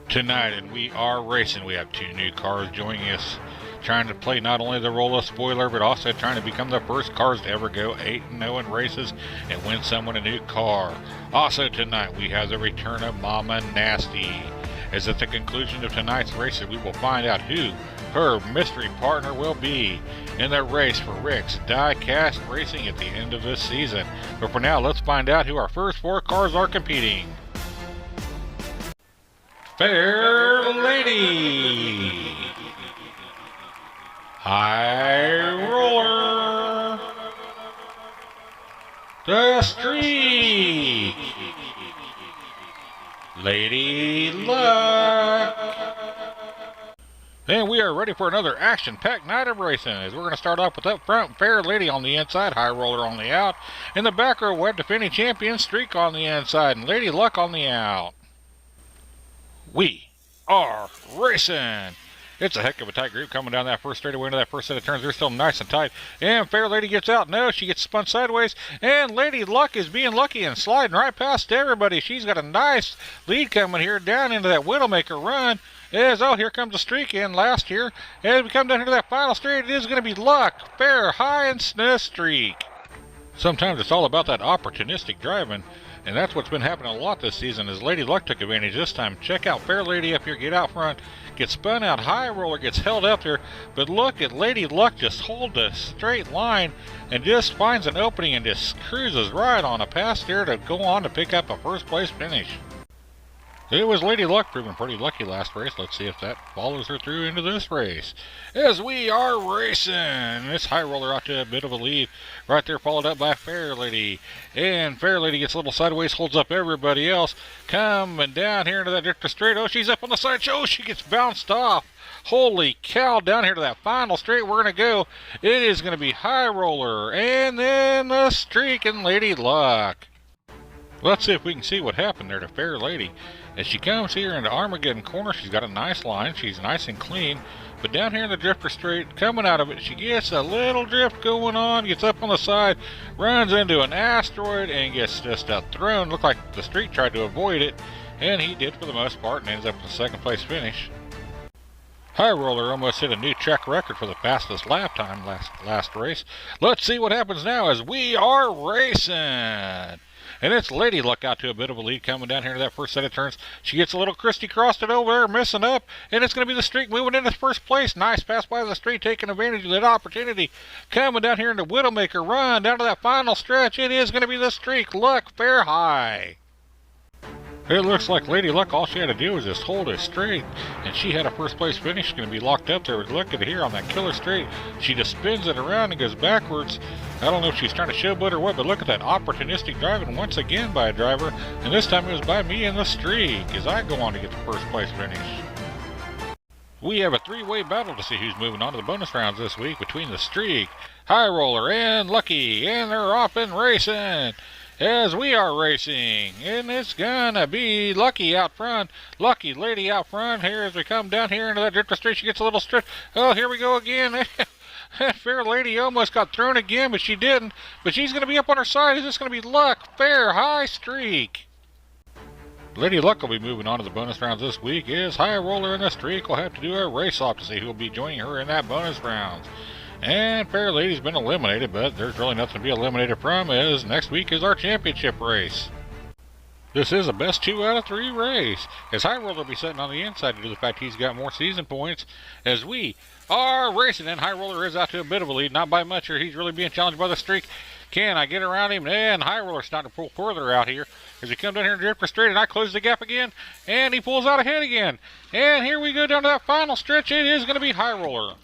tonight, and we are racing. We have two new cars joining us, trying to play not only the role of spoiler, but also trying to become the first cars to ever go 8-0 in races and win someone a new car. Also tonight, we have the return of Mama Nasty. As at the conclusion of tonight's races, we will find out who her mystery partner will be in the race for Rick's Diecast Racing at the end of this season. But for now, let's find out who our first four cars are competing. Fair Lady, High Roller, The Streak, Lady Luck. And we are ready for another action-packed night of racing, as we're going to start off with up front, Fair Lady on the inside, High Roller on the out. In the back row, we have defending champion Streak on the inside, and Lady Luck on the out. We are racing. It's a heck of a tight group coming down that first straightaway into that first set of turns. They're still nice and tight. And Fair Lady gets out. No, she gets spun sideways. And Lady Luck is being lucky and sliding right past everybody. She's got a nice lead coming here down into that Widowmaker run. Here comes the Streak in last here. As we come down here to that final straight, it is going to be Luck, Fair, High, and Streak. Sometimes it's all about that opportunistic driving. And that's what's been happening a lot this season, as Lady Luck took advantage this time. Check out Fair Lady up here, get out front, gets spun out, High Roller gets held up there. But look at Lady Luck just hold a straight line and just finds an opening and just cruises right on a pass there to go on to pick up a first place finish. It was Lady Luck proving pretty lucky last race. Let's see if that follows her through into this race. As we are racing, this High Roller out to a bit of a lead. Right there followed up by Fair Lady. And Fair Lady gets a little sideways, holds up everybody else. Coming down here into that drifter straight. Oh, she's up on the side. Oh, she gets bounced off. Holy cow, down here to that final straight we're going to go. It is going to be High Roller and then the Streak and Lady Luck. Let's see if we can see what happened there to Fair Lady. As she comes here into Armageddon Corner, she's got a nice line. She's nice and clean. But down here in the drifter straight, coming out of it, she gets a little drift going on, gets up on the side, runs into an asteroid, and gets just thrown. Looked like the Streak tried to avoid it, and he did for the most part, and ends up with a second place finish. High Roller almost hit a new track record for the fastest lap time last race. Let's see what happens now as we are racing. And it's Lady Luck out to a bit of a lead coming down here to that first set of turns. She gets a little crissy-crossed it over there, missing up. And it's going to be the Streak moving into first place. Nice pass by the Streak, taking advantage of that opportunity. Coming down here into Widowmaker run, down to that final stretch. It is going to be the Streak, Luck, Fair, High. It looks like Lady Luck, all she had to do was just hold it straight, and she had a first place finish. Going to be locked up there. Look at it here on that killer straight. She just spins it around and goes backwards. I don't know if she's trying to showboat or what, but look at that opportunistic driving once again by a driver, and this time it was by me and the Streak as I go on to get the first place finish. We have a three-way battle to see who's moving on to the bonus rounds this week between the Streak, High Roller, and Lucky, and they're off and racing. As we are racing, and it's gonna be Lucky out front, Lucky Lady out front here as we come down here into that drifter straight. She gets a little straight. Oh, here we go again. Fair Lady almost got thrown again, but she didn't. But she's gonna be up on her side. Is this gonna be Luck, Fair, High, Streak? Lady Luck will be moving on to the bonus rounds this week. Is High Roller and the Streak will have to do a race off to see who will be joining her in that bonus rounds. And Fair Lady's been eliminated, but there's really nothing to be eliminated from, as next week is our championship race. This is a best 2 out of 3 race, as High Roller will be sitting on the inside due to the fact he's got more season points, as we are racing. And High Roller is out to a bit of a lead, not by much here. He's really being challenged by the Streak. Can I get around him? And High Roller's starting to pull further out here as we come down here and drift straight, and I close the gap again, and he pulls out ahead again. And here we go down to that final stretch. It is going to be High Roller.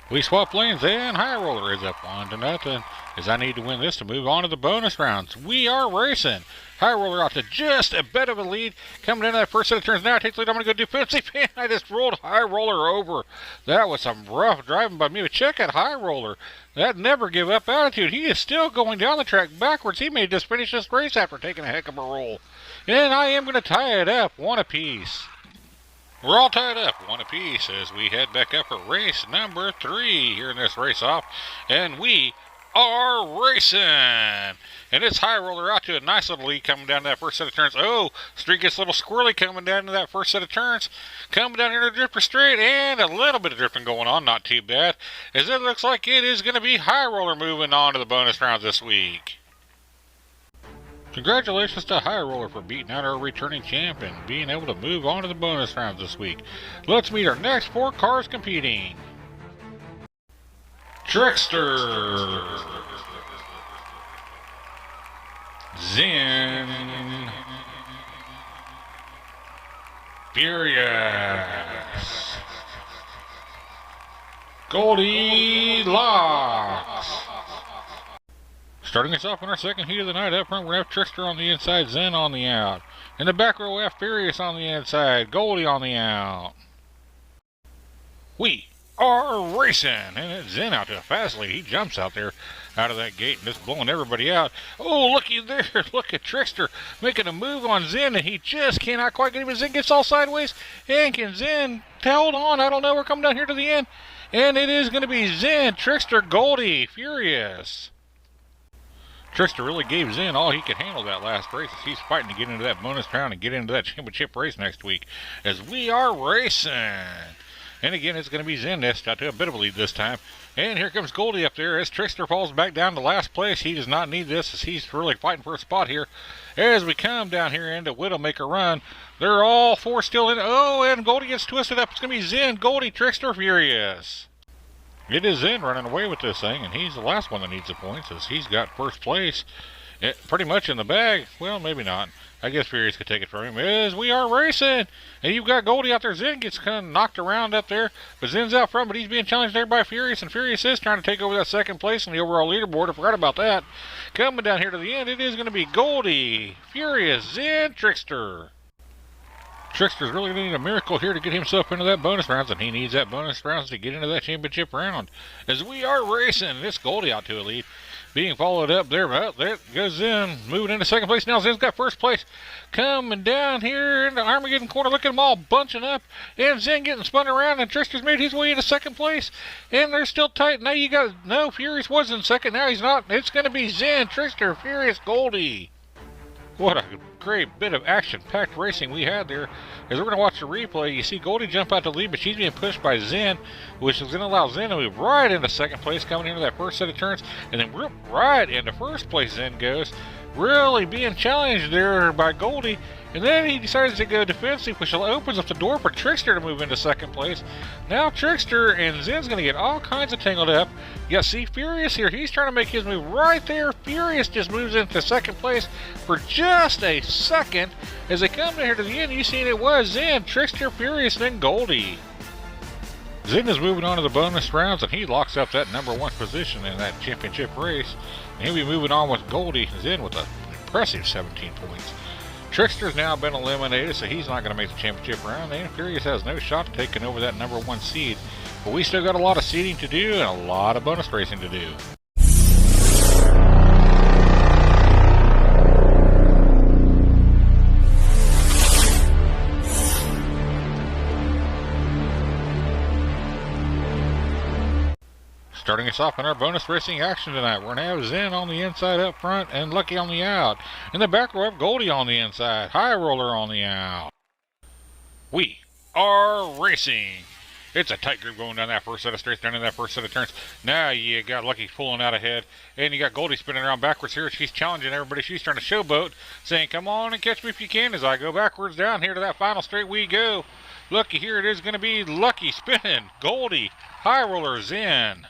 We swap lanes, and High Roller is up 1-0, as I need to win this to move on to the bonus rounds. We are racing. High Roller out to just a bit of a lead. Coming into that first set of turns now, takes the lead. I'm going to go defensive, and I just rolled High Roller over. That was some rough driving by me, but check out High Roller. That never give up attitude. He is still going down the track backwards. He may just finish this race after taking a heck of a roll. And I am going to tie it up 1 apiece. We're all tied up 1 apiece as we head back up for race number 3 here in this race off. And we are racing. And it's High Roller out to a nice little lead coming down to that first set of turns. Oh, Street gets a little squirrely coming down to that first set of turns. Coming down here to the drifter straight, and a little bit of drifting going on, not too bad. As it looks like it is going to be High Roller moving on to the bonus rounds this week. Congratulations to High Roller for beating out our returning champ and being able to move on to the bonus rounds this week. Let's meet our next 4 cars competing. Trickster, Zen, Furious, Goldilocks. Starting us off in our second heat of the night, up front we have Trickster on the inside, Zen on the out. In the back row we have Furious on the inside, Goldie on the out. We are racing, and it's Zen out to a fast lead. He jumps out there out of that gate and just blowing everybody out. Oh, looky there, look at Trickster making a move on Zen, and he just cannot quite get him. Zen gets all sideways, and can Zen hold on? I don't know, we're coming down here to the end, and it is going to be Zen, Trickster, Goldie, Furious. Trickster really gave Zen all he could handle that last race as he's fighting to get into that bonus round and get into that championship race next week as we are racing. And again, it's going to be Zen that's out to a bit of a lead this time. And here comes Goldie up there as Trickster falls back down to last place. He does not need this as he's really fighting for a spot here. As we come down here into Widowmaker Run, they're all 4 still in. Oh, and Goldie gets twisted up. It's going to be Zen, Goldie, Trickster, Furious. It is Zen running away with this thing, and he's the last one that needs the points as he's got first place pretty much in the bag. Well, maybe not. I guess Furious could take it from him as we are racing. And you've got Goldie out there. Zen gets kind of knocked around up there. But Zen's out front, but he's being challenged there by Furious. And Furious is trying to take over that second place in the overall leaderboard. I forgot about that. Coming down here to the end, it is going to be Goldie, Furious, Zen, Trickster. Trickster's really needing a miracle here to get himself into that bonus rounds, and he needs that bonus rounds to get into that championship round. As we are racing, it's Goldie out to a lead. Being followed up there, well, there goes Zen, moving into second place. Now Zen's got first place. Coming down here in the Armageddon corner, look at them all bunching up. And Zen getting spun around, and Trickster's made his way into second place. And they're still tight. Now you got, no, Furious was in second. Now he's not. It's going to be Zen, Trickster, Furious, Goldie. What a great bit of action-packed racing we had there. As we're going to watch the replay, you see Goldie jump out to lead, but she's being pushed by Zen, which is going to allow Zen to move right into second place, coming into that first set of turns, and then right into first place Zen goes. Really being challenged there by Goldie, and then he decides to go defensive, which opens up the door for Trickster to move into second place. Now Trickster and Zen's going to get all kinds of tangled up. You see Furious here, he's trying to make his move right there. Furious just moves into second place for just a second. As they come down here to the end, you see it was Zen, Trickster, Furious, and then Goldie. Zen is moving on to the bonus rounds, and he locks up that #1 position in that championship race. And he'll be moving on with Goldie, Zen with an impressive 17 points. Trickster's now been eliminated, so he's not going to make the championship round, and Furious has no shot at taking over that #1 seed. But we still got a lot of seeding to do and a lot of bonus racing to do. Starting us off in our bonus racing action tonight, we're going to have Zen on the inside up front and Lucky on the out. In the back, we have Goldie on the inside, High Roller on the out. We are racing. It's a tight group going down that first set of straights, down in that first set of turns. Now you got Lucky pulling out ahead, and you got Goldie spinning around backwards here. She's challenging everybody. She's trying to showboat, saying, come on and catch me if you can, as I go backwards down here to that final straight we go. Lucky here, it is going to be Lucky spinning, Goldie, High Roller, Zen.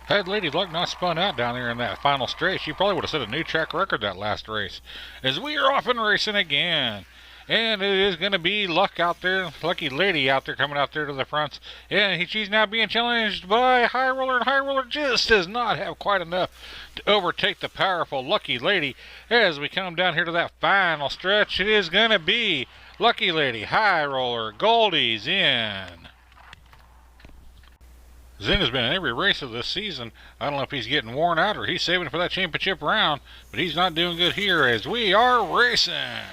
Had Lady Luck not spun out down there in that final straight, she probably would have set a new track record that last race. As we are off and racing again. And it is going to be Luck out there, Lucky Lady out there, coming out there to the front. And she's now being challenged by High Roller, and High Roller just does not have quite enough to overtake the powerful Lucky Lady. As we come down here to that final stretch, it is going to be Lucky Lady, High Roller, Goldie, Zen. Zen has been in every race of this season. I don't know if he's getting worn out or he's saving for that championship round, but he's not doing good here as we are racing.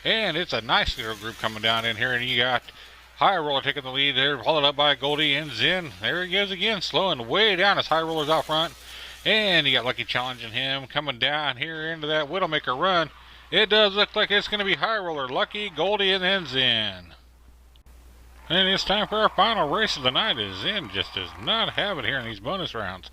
And it's a nice little group coming down in here, and you got High Roller taking the lead there, followed up by Goldie and Zen. There he goes again, slowing way down as High Roller's out front. And you got Lucky challenging him, coming down here into that Widowmaker run. It does look like it's going to be High Roller, Lucky, Goldie, and then Zen. And it's time for our final race of the night, as Zen just does not have it here in these bonus rounds.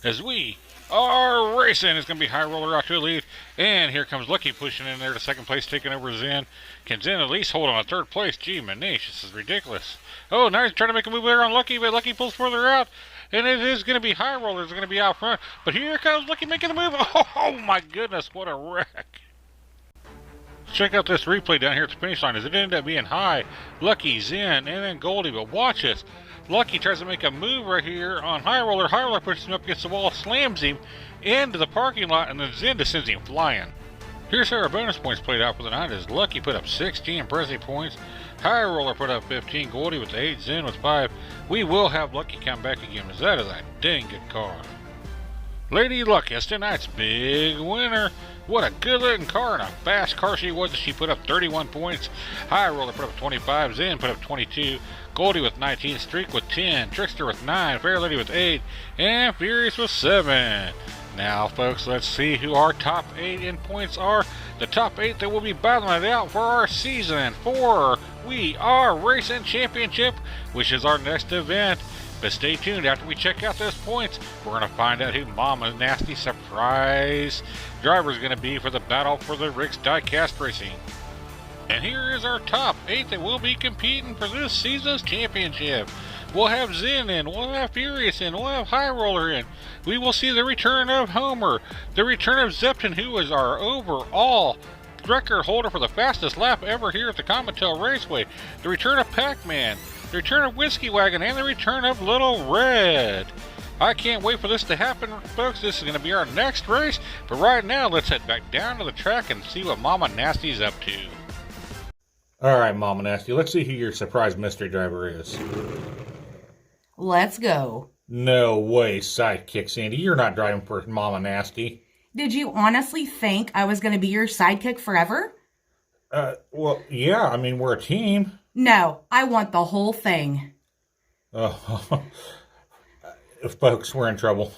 As we are racing, it's going to be High Roller out to a lead. And here comes Lucky pushing in there to second place, taking over Zen. Can Zen at least hold on to third place? Gee, Manish, this is ridiculous. Oh, now he's trying to make a move there on Lucky, but Lucky pulls further out. And it is going to be High Roller is going to be out front. But here comes Lucky making the move. Oh my goodness, what a wreck. Check out this replay down here at the finish line as it ended up being High, Lucky, Zen, and then Goldie. But watch this. Lucky tries to make a move right here on High Roller. High Roller pushes him up against the wall, slams him into the parking lot, and then Zen just sends him flying. Here's how our bonus points played out for the night as Lucky put up 16 impressive points. High Roller put up 15, Goldie with 8, Zen with 5. We will have Lucky come back again as that is a dang good car. Lady Luck is tonight's big winner. What a good looking car and a fast car she was. She put up 31 points. High Roller put up 25. Zen put up 22. Goldie with 19. Streak with 10. Trickster with 9. Fair Lady with 8. And Furious with 7. Now, folks, let's see who our top 8 in points are. The top 8 that will be battling it out for our season 4 We Are Racing Championship, which is our next event. But stay tuned, after we check out those points, we're going to find out who Mama Nasty surprise driver is going to be for the battle for the Rick's Diecast Racing. And here is our top 8 that will be competing for this season's championship. We'll have Zen in, we'll have Furious in, we'll have High Roller in. We will see the return of Homer, the return of Zepton, who is our overall record holder for the fastest lap ever here at the Comitel Raceway, the return of Pac-Man, the return of Whiskey Wagon, and the return of Little Red. I can't wait for this to happen, folks. This is going to be our next race. But right now, let's head back down to the track and see what Mama Nasty's up to. All right, Mama Nasty, let's see who your surprise mystery driver is. Let's go. No way, Sidekick Sandy. You're not driving for Mama Nasty. Did you honestly think I was going to be your sidekick forever? Well, yeah, I mean, we're a team. No, I want the whole thing. Oh, folks, we're in trouble.